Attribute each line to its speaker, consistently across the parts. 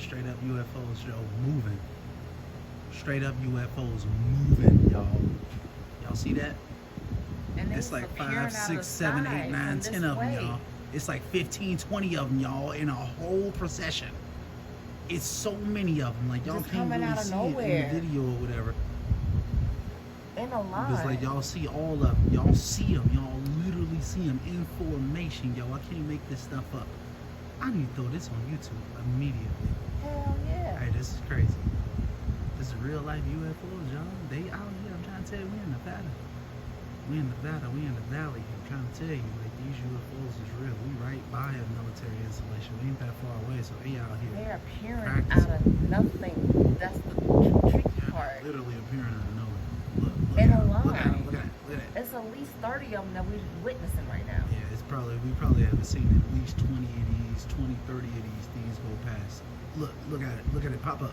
Speaker 1: straight up UFOs, yo, moving. Straight up UFOs moving, y'all. Y'all see that?
Speaker 2: And
Speaker 1: It's like 5, 6, 7, 8, 9, 10 of them, y'all. It's like 15, 20 of them, y'all, in a whole procession. It's so many of them. Like, y'all
Speaker 2: just
Speaker 1: can't really see
Speaker 2: nowhere.
Speaker 1: it in the video or whatever.
Speaker 2: In a line.
Speaker 1: It's like y'all see all of them. Y'all see them. Y'all literally see them in formation, yo. I can't make this stuff up. I need to throw this on YouTube immediately.
Speaker 2: Hell yeah.
Speaker 1: Hey, this is crazy. This is real life UFOs, y'all. They out here. I'm trying to tell you, we in Nevada. We in Nevada. We in the valley. I'm trying to tell you, like, these UFOs is real. We right by a military installation. We ain't that far away, so they out here.
Speaker 2: They're appearing out of nothing. That's the tricky part.
Speaker 1: Literally appearing out of nowhere. Look
Speaker 2: In
Speaker 1: at
Speaker 2: a
Speaker 1: it.
Speaker 2: line.
Speaker 1: Look at it. Look at it. Look at it.
Speaker 2: It's at least 30 of them that we're witnessing right now.
Speaker 1: Yeah, it's probably, we probably haven't seen at least 20 of these, 20, 30 of these things go past. Look at it. Look at it pop up.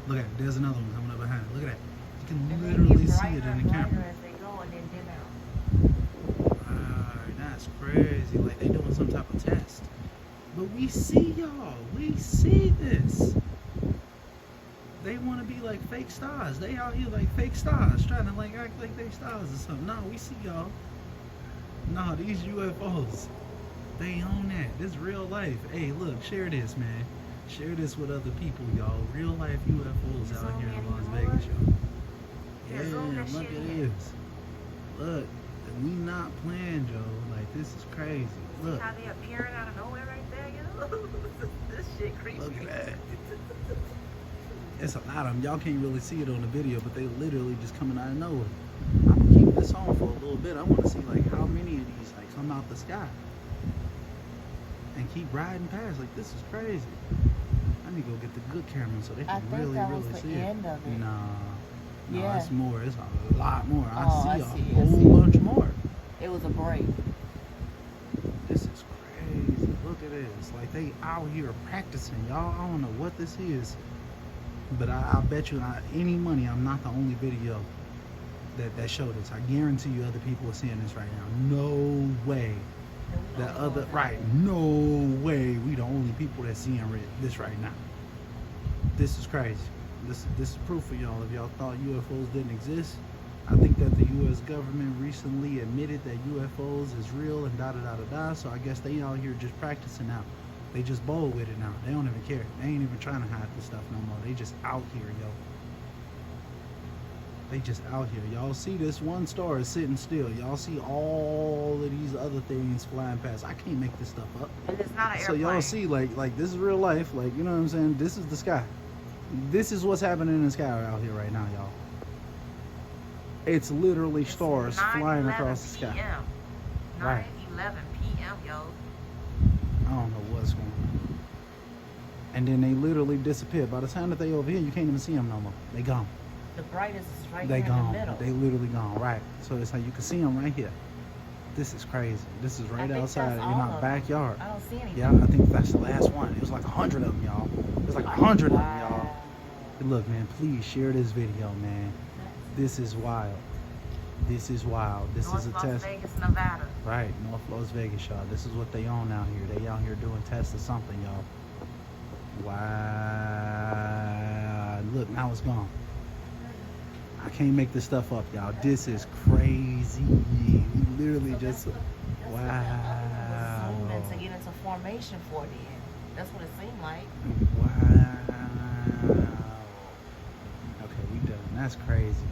Speaker 1: Look at it. There's another one coming up behind it. Look at that. You can
Speaker 2: And
Speaker 1: literally
Speaker 2: they get
Speaker 1: see it in the
Speaker 2: brighter
Speaker 1: camera.
Speaker 2: as they go and then dim out.
Speaker 1: That's crazy. Like they doing some type of test. But we see y'all. We see this. They want to be like fake stars. They out here like fake stars, trying to like act like they stars or something. No, we see y'all. No, these UFOs. They own that. This real life. Hey, look, share this, man. Share this with other people, y'all. Real life UFOs out here in Las Vegas, y'all. Yeah, look at this. Look, we not playing, Joe. Like, this is crazy. Look.
Speaker 2: See how they appearing out of nowhere right there, yo? This shit creepy.
Speaker 1: Look at that. It's a lot of them. Y'all can't really see it on the video, but they literally just coming out of nowhere. I'm gonna keep this on for a little bit. I want to see like how many of these like come out the sky and keep riding past. Like, this is crazy. I need to go get the good camera so they can really see it.
Speaker 2: End of it.
Speaker 1: Nah,
Speaker 2: Yeah.
Speaker 1: it's more. It's a lot more.
Speaker 2: I
Speaker 1: see
Speaker 2: see,
Speaker 1: a whole bunch more.
Speaker 2: It was a break.
Speaker 1: This is crazy. Look at this. Like, they out here practicing, y'all. I don't know what this is, but I bet you any money I'm not the only video that showed this. I guarantee you other people are seeing this right now. No way. No way we the only people that seeing this right now. This is crazy. This is proof for y'all. If y'all thought UFOs didn't exist, I think that the U.S. government recently admitted that UFOs is real and da-da-da-da-da, so I guess they out here just practicing now. They just bold with it now. They don't even care. They ain't even trying to hide this stuff no more. They just out here, yo. They just out here. Y'all see this one star is sitting still. Y'all see all of these other things flying past. I can't make this stuff up.
Speaker 2: And it's not an
Speaker 1: So
Speaker 2: airplane.
Speaker 1: y'all see, like this is real life. Like, you know what I'm saying? This is the sky. This is what's happening in the sky out here right now, y'all. It's literally stars flying across the sky. Right.
Speaker 2: 9:11 p.m., yo.
Speaker 1: I don't know what's going on. And then they literally disappear. By the time that they over here, you can't even see them no more. They gone.
Speaker 2: The brightest is right
Speaker 1: They
Speaker 2: here
Speaker 1: gone.
Speaker 2: in the middle.
Speaker 1: They literally gone. Right. So it's like you can see them right here. This is crazy. This is right outside in our backyard.
Speaker 2: I don't see anything.
Speaker 1: Yeah, I think that's the last one. It was like 100 of them, y'all. It was like 100 of them, y'all. Look, man, please share this video, man. This is wild. This is wild. This is a
Speaker 2: North
Speaker 1: test.
Speaker 2: Las Vegas, Nevada.
Speaker 1: Right, North Las Vegas, y'all. This is what they own out here. They out here doing tests or something, y'all. Wow. Look, now it's gone. I can't make this stuff up, y'all. This is crazy. We literally just... Wow.
Speaker 2: To get into formation for the end. That's what it seemed like.
Speaker 1: Wow. Okay, we done. That's crazy.